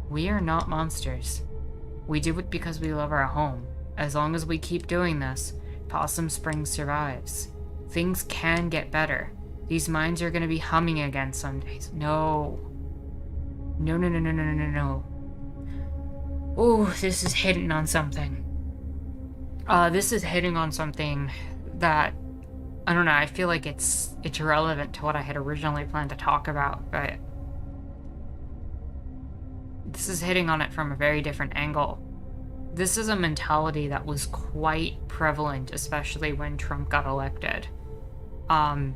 We are not monsters. We do it because we love our home. As long as we keep doing this, Possum Springs survives. Things can get better. These mines are gonna be humming again some days. No. No, no, no, no, no, no, no. Oh, this is hitting on something. This is hitting on something that, I don't know, I feel like it's irrelevant to what I had originally planned to talk about, but this is hitting on it from a very different angle. This is a mentality that was quite prevalent, especially when Trump got elected. And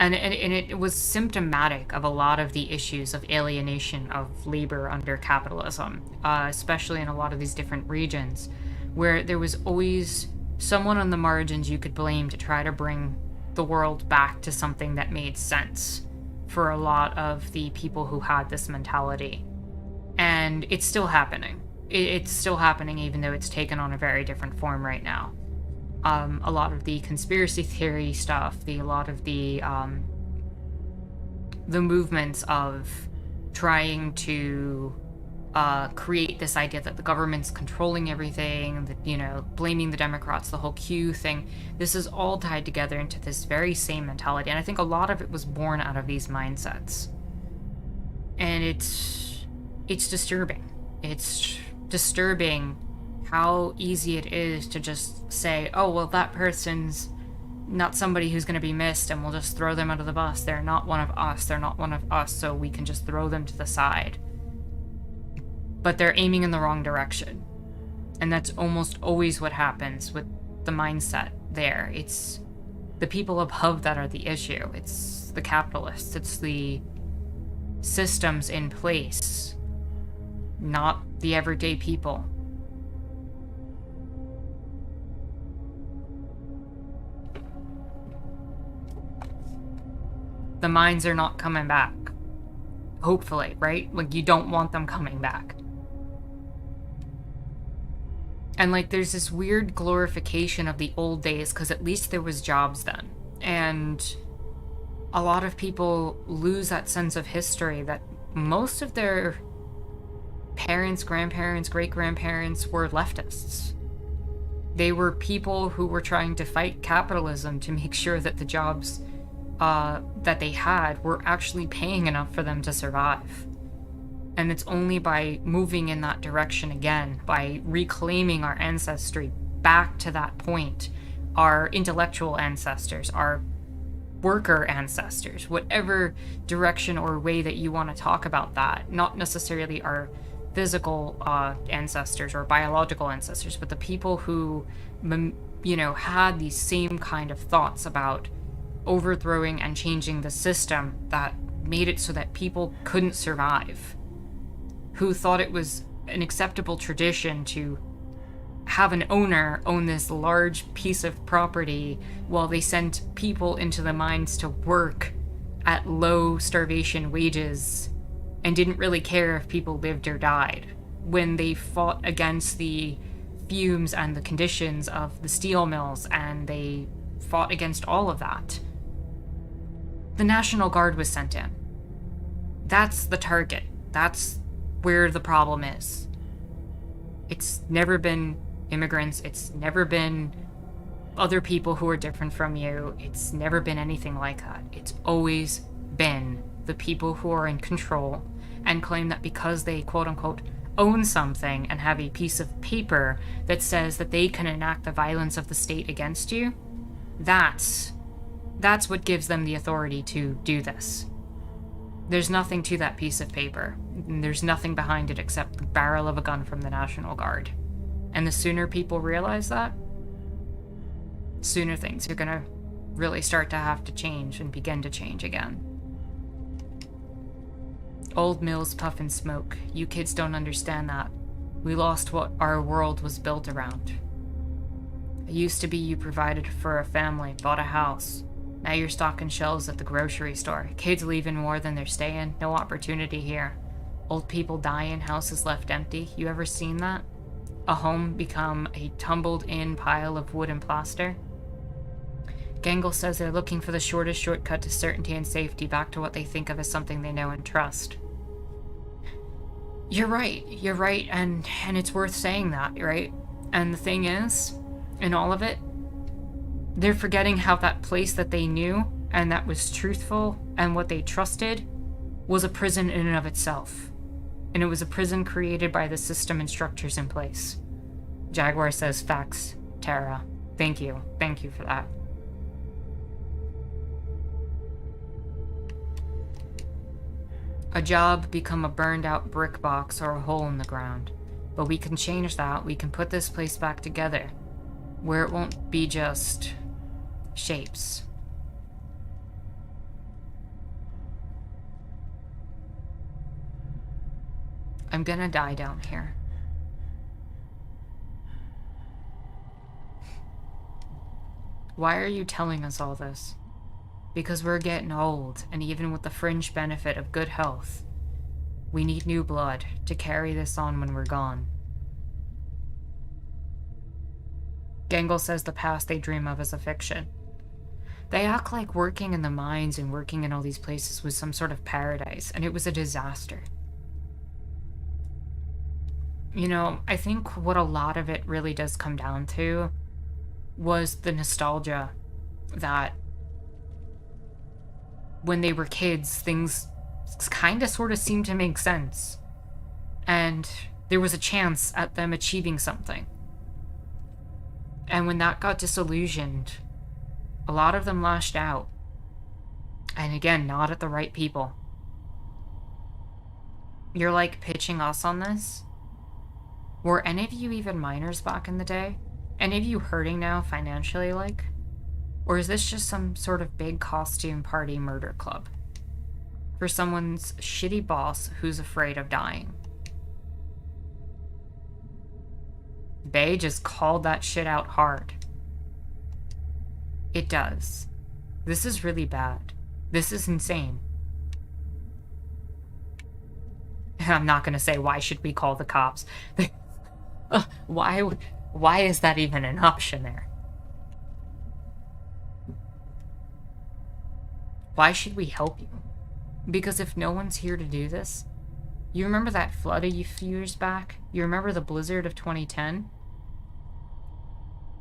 it was symptomatic of a lot of the issues of alienation of labor under capitalism, especially in a lot of these different regions, where there was always someone on the margins you could blame to try to bring the world back to something that made sense for a lot of the people who had this mentality. And it's still happening. It's still happening, even though it's taken on a very different form right now. A lot of the conspiracy theory stuff, a lot of the movements of trying to create this idea that the government's controlling everything, that, you know, blaming the Democrats, the whole Q thing. This is all tied together into this very same mentality, and I think a lot of it was born out of these mindsets. And it's disturbing. It's disturbing how easy it is to just say, oh, well, that person's not somebody who's going to be missed, and we'll just throw them under the bus. They're not one of us, so we can just throw them to the side. But they're aiming in the wrong direction. And that's almost always what happens with the mindset there. It's the people above that are the issue. It's the capitalists. It's the systems in place, not the everyday people. The mines are not coming back. Hopefully, right? Like, you don't want them coming back. And, like, there's this weird glorification of the old days, because at least there was jobs then. And a lot of people lose that sense of history that most of their parents, grandparents, great-grandparents were leftists. They were people who were trying to fight capitalism to make sure that the jobs that they had were actually paying enough for them to survive. And it's only by moving in that direction again, by reclaiming our ancestry back to that point, our intellectual ancestors, our worker ancestors, whatever direction or way that you want to talk about that, not necessarily our physical ancestors or biological ancestors, but the people who, you know, had these same kind of thoughts about overthrowing and changing the system that made it so that people couldn't survive, who thought it was an acceptable tradition to have an owner own this large piece of property while they sent people into the mines to work at low starvation wages and didn't really care if people lived or died, when they fought against the fumes and the conditions of the steel mills, and they fought against all of that. The National Guard was sent in. That's the target. That's where the problem is. It's never been immigrants. It's never been other people who are different from you. It's never been anything like that. It's always been the people who are in control and claim that because they, quote-unquote, own something and have a piece of paper that says that they can enact the violence of the state against you, that's what gives them the authority to do this. There's nothing to that piece of paper. There's nothing behind it except the barrel of a gun from the National Guard. And the sooner people realize that, sooner things are gonna really start to have to change and begin to change again. Old mills puff and smoke. You kids don't understand that. We lost what our world was built around. It used to be you provided for a family, bought a house. Now you're stocking shelves at the grocery store. Kids leaving more than they're staying. No opportunity here. Old people dying, houses left empty. You ever seen that? A home become a tumbled-in pile of wood and plaster? Gangle says they're looking for the shortest shortcut to certainty and safety, back to what they think of as something they know and trust. You're right, and it's worth saying that, right? And the thing is, in all of it, they're forgetting how that place that they knew and that was truthful and what they trusted was a prison in and of itself. And it was a prison created by the system and structures in place. Jaguar says, facts, Tara. Thank you. Thank you for that. A job become a burned out brick box or a hole in the ground. But we can change that. We can put this place back together, where it won't be just shapes. I'm gonna die down here. Why are you telling us all this? Because we're getting old, and even with the fringe benefit of good health, we need new blood to carry this on when we're gone. Gangle says the past they dream of is a fiction. They act like working in the mines and working in all these places was some sort of paradise, and it was a disaster. You know, I think what a lot of it really does come down to was the nostalgia that when they were kids, things kind of sort of seemed to make sense. And there was a chance at them achieving something. And when that got disillusioned, a lot of them lashed out. And again, not at the right people. You're like pitching us on this? Were any of you even minors back in the day? Any of you hurting now financially, like? Or is this just some sort of big costume party murder club? For someone's shitty boss who's afraid of dying. Bay just called that shit out hard. It does. This is really bad. This is insane. I'm not gonna say why should we call the cops. Why is that even an option there? Why should we help you? Because if no one's here to do this, you remember that flood a few years back? You remember the blizzard of 2010?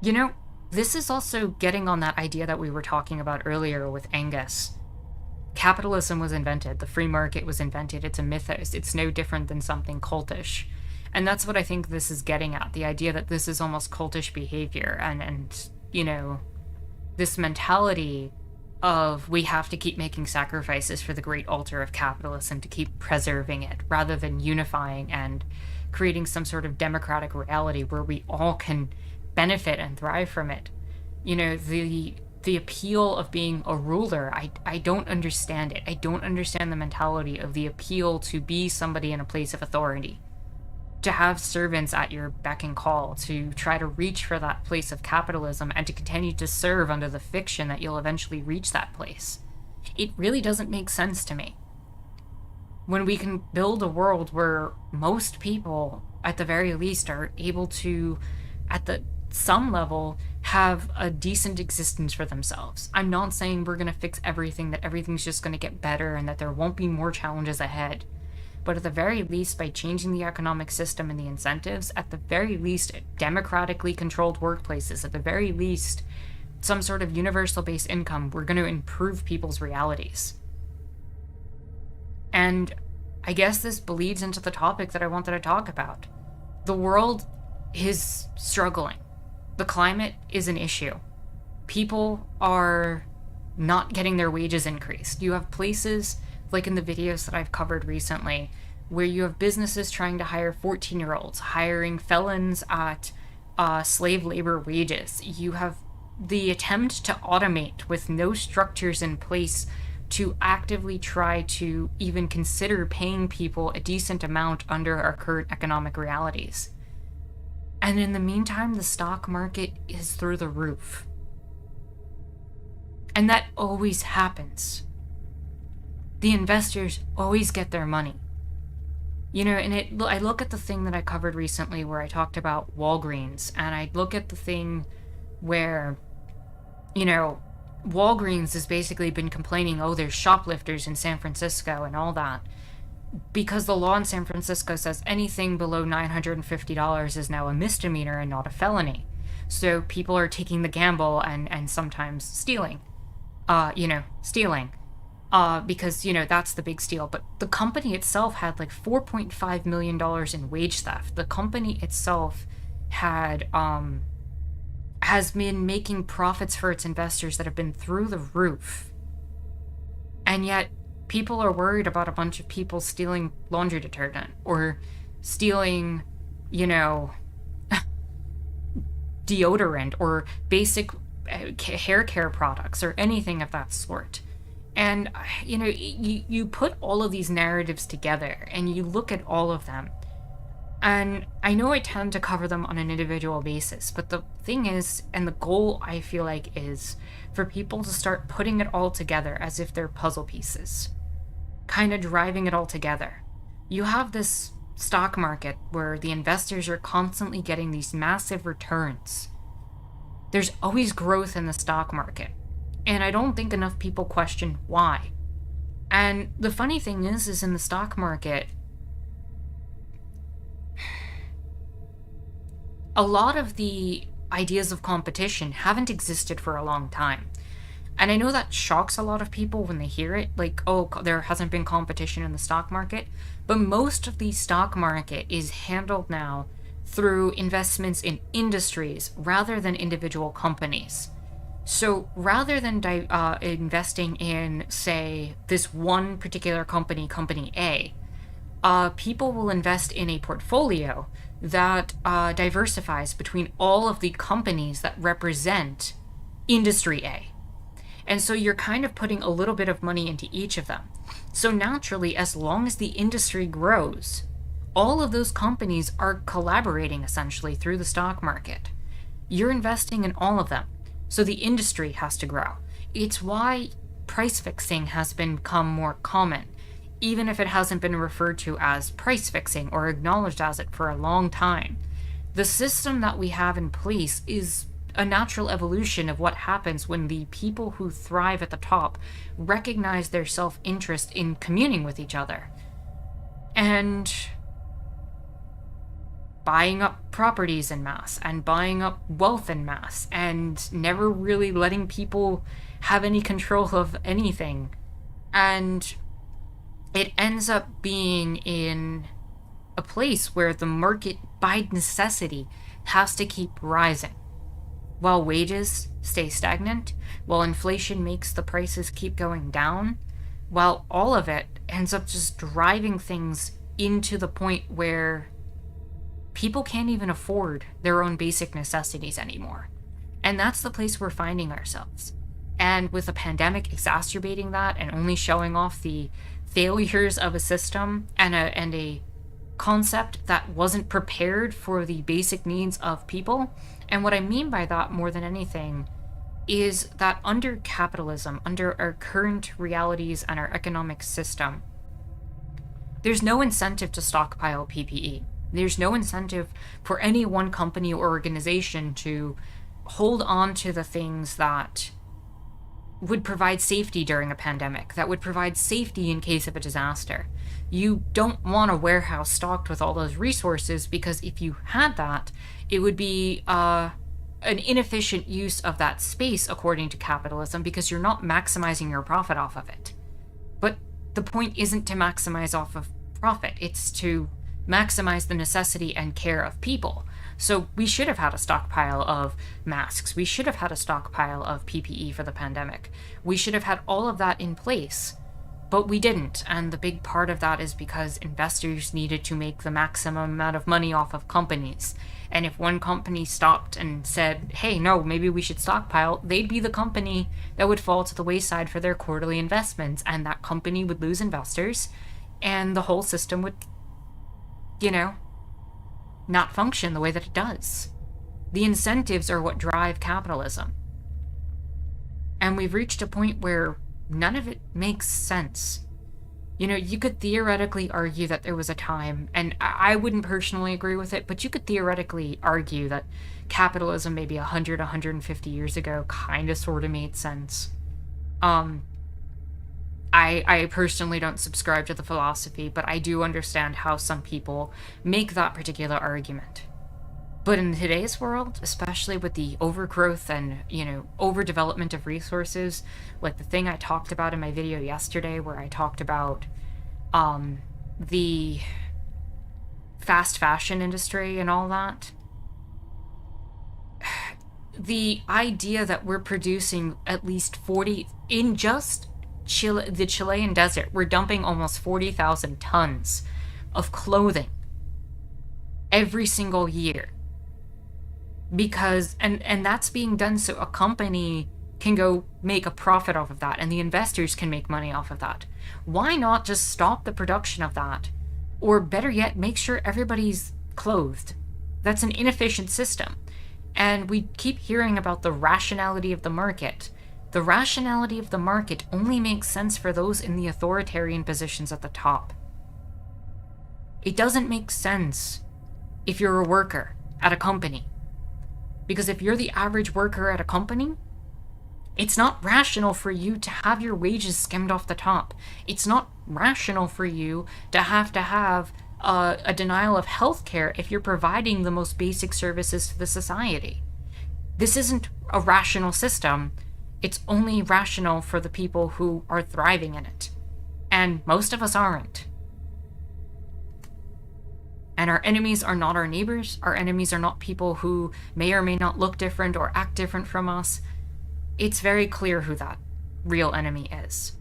You know, this is also getting on that idea that we were talking about earlier with Angus. Capitalism was invented. The free market was invented. It's a mythos. It's no different than something cultish. And that's what I think this is getting at. The idea that this is almost cultish behavior. And you know, this mentality of we have to keep making sacrifices for the great altar of capitalism to keep preserving it, rather than unifying and creating some sort of democratic reality where we all can benefit and thrive from it. You know, the appeal of being a ruler, I don't understand it. I don't understand the mentality of the appeal to be somebody in a place of authority. To have servants at your beck and call, to try to reach for that place of capitalism and to continue to serve under the fiction that you'll eventually reach that place. It really doesn't make sense to me. When we can build a world where most people, at the very least, are able to, at some level, have a decent existence for themselves. I'm not saying we're going to fix everything, that everything's just going to get better and that there won't be more challenges ahead. But at the very least, by changing the economic system and the incentives, at the very least, democratically controlled workplaces, at the very least, some sort of universal base income, we're going to improve people's realities. And I guess this bleeds into the topic that I wanted to talk about. The world is struggling. The climate is an issue. People are not getting their wages increased. You have places, like in the videos that I've covered recently, where you have businesses trying to hire 14-year-olds, hiring felons at slave labor wages. You have the attempt to automate with no structures in place to actively try to even consider paying people a decent amount under our current economic realities. And in the meantime, the stock market is through the roof. And that always happens. The investors always get their money. You know, and I look at the thing that I covered recently where I talked about Walgreens, and I look at the thing where, you know, Walgreens has basically been complaining, oh, there's shoplifters in San Francisco and all that. because the law in San Francisco says anything below $950 is now a misdemeanor and not a felony. So people are taking the gamble and sometimes stealing. Stealing. Because, that's the big steal. But the company itself had like $4.5 million in wage theft. The company itself has been making profits for its investors that have been through the roof. And yet, people are worried about a bunch of people stealing laundry detergent or stealing, deodorant or basic hair care products or anything of that sort. And, you put all of these narratives together and you look at all of them. And I know I tend to cover them on an individual basis, but the thing is, and the goal I feel like is for people to start putting it all together as if they're puzzle pieces, kind of driving it all together. You have this stock market where the investors are constantly getting these massive returns. There's always growth in the stock market, and I don't think enough people question why. And the funny thing is in the stock market, a lot of the ideas of competition haven't existed for a long time. And I know that shocks a lot of people when they hear it, like, oh, there hasn't been competition in the stock market. But most of the stock market is handled now through investments in industries rather than individual companies. So rather than investing in, say, this one particular company, Company A, people will invest in a portfolio that diversifies between all of the companies that represent Industry A. And so you're kind of putting a little bit of money into each of them. So naturally, as long as the industry grows, all of those companies are collaborating essentially through the stock market. You're investing in all of them. So the industry has to grow. It's why price fixing has become more common, even if it hasn't been referred to as price fixing or acknowledged as it for a long time. The system that we have in place is a natural evolution of what happens when the people who thrive at the top recognize their self-interest in communing with each other and buying up properties en masse and buying up wealth en masse and never really letting people have any control of anything. And it ends up being in a place where the market, by necessity, has to keep rising, while wages stay stagnant, while inflation makes the prices keep going down, while all of it ends up just driving things into the point where people can't even afford their own basic necessities anymore. And that's the place we're finding ourselves. And with the pandemic exacerbating that and only showing off the failures of a system and a concept that wasn't prepared for the basic needs of people. And what I mean by that more than anything is that under capitalism, under our current realities and our economic system, there's no incentive to stockpile PPE. There's no incentive for any one company or organization to hold on to the things that would provide safety during a pandemic, that would provide safety in case of a disaster. You don't want a warehouse stocked with all those resources, because if you had that, it would be an inefficient use of that space according to capitalism, because you're not maximizing your profit off of it. But the point isn't to maximize off of profit, it's to maximize the necessity and care of people. So we should have had a stockpile of masks. We should have had a stockpile of PPE for the pandemic. We should have had all of that in place, but we didn't. And the big part of that is because investors needed to make the maximum amount of money off of companies. And if one company stopped and said, hey, no, maybe we should stockpile, they'd be the company that would fall to the wayside for their quarterly investments. And that company would lose investors, and the whole system would, not function the way that it does. The incentives are what drive capitalism. And we've reached a point where none of it makes sense. You could theoretically argue that there was a time, and I wouldn't personally agree with it, but you could theoretically argue that capitalism maybe 100, 150 years ago kind of sort of made sense. I personally don't subscribe to the philosophy, but I do understand how some people make that particular argument. But in today's world, especially with the overgrowth and, overdevelopment of resources, like the thing I talked about in my video yesterday, where I talked about the fast fashion industry and all that, the idea that we're producing at least 40, in just Chile, the Chilean desert, we're dumping almost 40,000 tons of clothing every single year. Because, and that's being done so a company can go make a profit off of that, and the investors can make money off of that. Why not just stop the production of that? Or better yet, make sure everybody's clothed. That's an inefficient system. And we keep hearing about the rationality of the market. The rationality of the market only makes sense for those in the authoritarian positions at the top. It doesn't make sense if you're a worker at a company. Because if you're the average worker at a company, it's not rational for you to have your wages skimmed off the top. It's not rational for you to have a denial of health care if you're providing the most basic services to the society. This isn't a rational system. It's only rational for the people who are thriving in it. And most of us aren't. And our enemies are not our neighbors. Our enemies are not people who may or may not look different or act different from us. It's very clear who that real enemy is.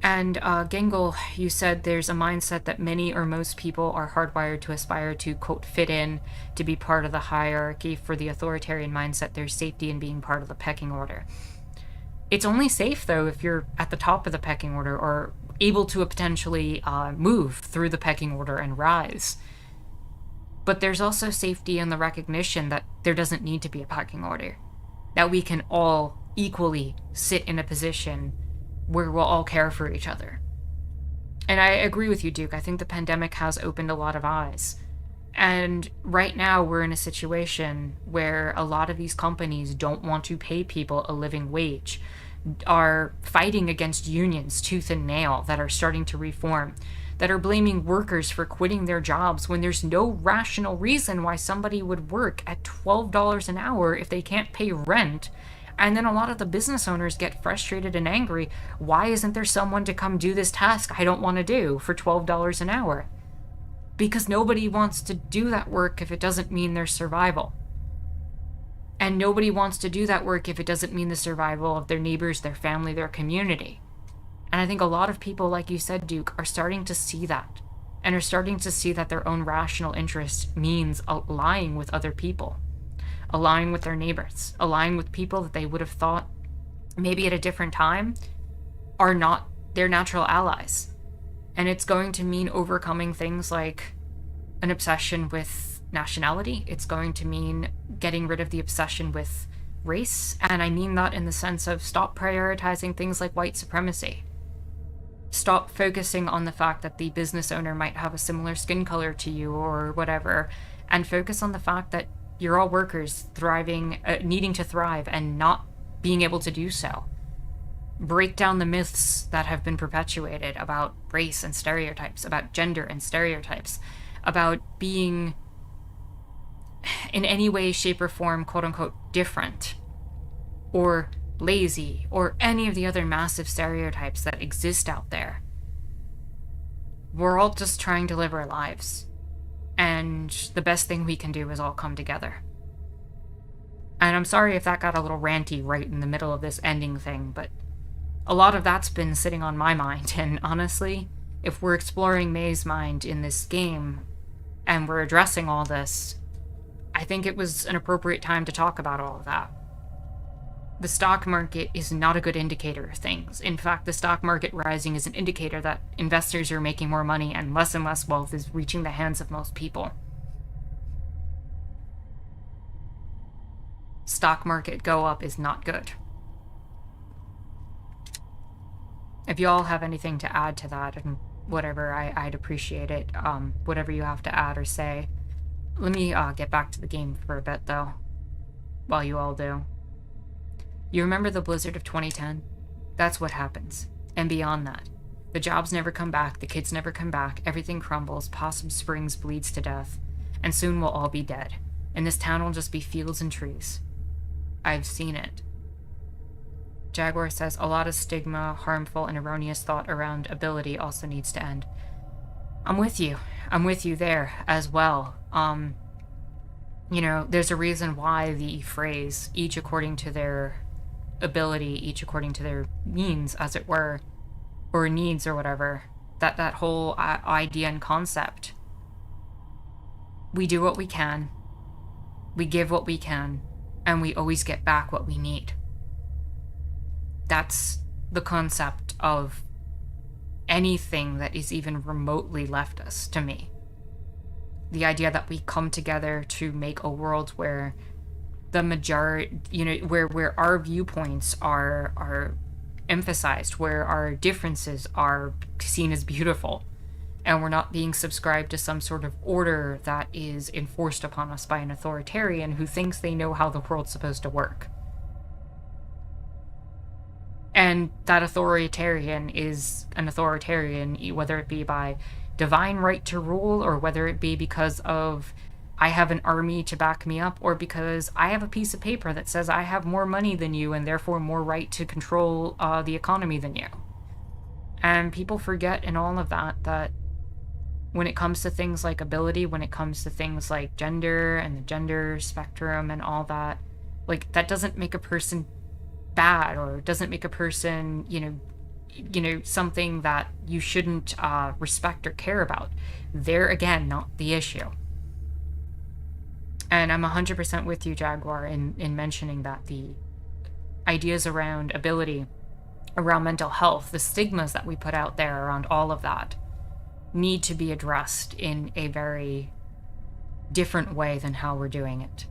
And Gengel, you said there's a mindset that many or most people are hardwired to aspire to, quote, fit in, to be part of the hierarchy. For the authoritarian mindset, there's safety in being part of the pecking order. It's only safe, though, if you're at the top of the pecking order or able to potentially move through the pecking order and rise. But there's also safety in the recognition that there doesn't need to be a pecking order. That we can all equally sit in a position where we'll all care for each other. And I agree with you, Duke. I think the pandemic has opened a lot of eyes. And right now we're in a situation where a lot of these companies don't want to pay people a living wage, are fighting against unions tooth and nail that are starting to reform, that are blaming workers for quitting their jobs when there's no rational reason why somebody would work at $12 an hour if they can't pay rent. And then a lot of the business owners get frustrated and angry. Why isn't there someone to come do this task I don't want to do for $12 an hour? Because nobody wants to do that work if it doesn't mean their survival. And nobody wants to do that work if it doesn't mean the survival of their neighbors, their family, their community. And I think a lot of people, like you said, Duke, are starting to see that. And are starting to see that their own rational interest means allying with other people. Allying with their neighbors. Allying with people that they would have thought, maybe at a different time, are not their natural allies. And it's going to mean overcoming things like an obsession with nationality. It's going to mean getting rid of the obsession with race. And I mean that in the sense of stop prioritizing things like white supremacy. Stop focusing on the fact that the business owner might have a similar skin color to you or whatever, and focus on the fact that you're all workers thriving, needing to thrive and not being able to do so. Break down the myths that have been perpetuated about race and stereotypes, about gender and stereotypes, about being in any way, shape, or form, quote unquote, different, or lazy, or any of the other massive stereotypes that exist out there. We're all just trying to live our lives. And the best thing we can do is all come together. And I'm sorry if that got a little ranty right in the middle of this ending thing, but a lot of that's been sitting on my mind. And honestly, if we're exploring May's mind in this game, and we're addressing all this, I think it was an appropriate time to talk about all of that. The stock market is not a good indicator of things. In fact, the stock market rising is an indicator that investors are making more money and less wealth is reaching the hands of most people. Stock market go up is not good. If you all have anything to add to that and whatever, I'd appreciate it. Whatever you have to add or say. Let me get back to the game for a bit, though, while you all do. You remember the blizzard of 2010? That's what happens. and beyond that. The jobs never come back, the kids never come back, everything crumbles, Possum Springs bleeds to death, and soon we'll all be dead. And this town will just be fields and trees. I've seen it. Jaguar says, a lot of stigma, harmful and erroneous thought around ability also needs to end. I'm with you. I'm with you there as well. There's a reason why the phrase, each according to their ability, each according to their means, as it were, or needs or whatever, that whole idea and concept. We do what we can, we give what we can, and we always get back what we need. That's the concept of anything that is even remotely leftist to me. The idea that we come together to make a world where the majority, where our viewpoints are emphasized, where our differences are seen as beautiful, and we're not being subscribed to some sort of order that is enforced upon us by an authoritarian who thinks they know how the world's supposed to work. And that authoritarian is an authoritarian, whether it be by divine right to rule, or whether it be because of I have an army to back me up, or because I have a piece of paper that says I have more money than you and therefore more right to control the economy than you. And people forget in all of that when it comes to things like ability, when it comes to things like gender and the gender spectrum and all that, like, that doesn't make a person bad, or doesn't make a person, something that you shouldn't respect or care about. They're, again, not the issue. And I'm 100% with you, Jaguar, in mentioning that the ideas around ability, around mental health, the stigmas that we put out there around all of that need to be addressed in a very different way than how we're doing it.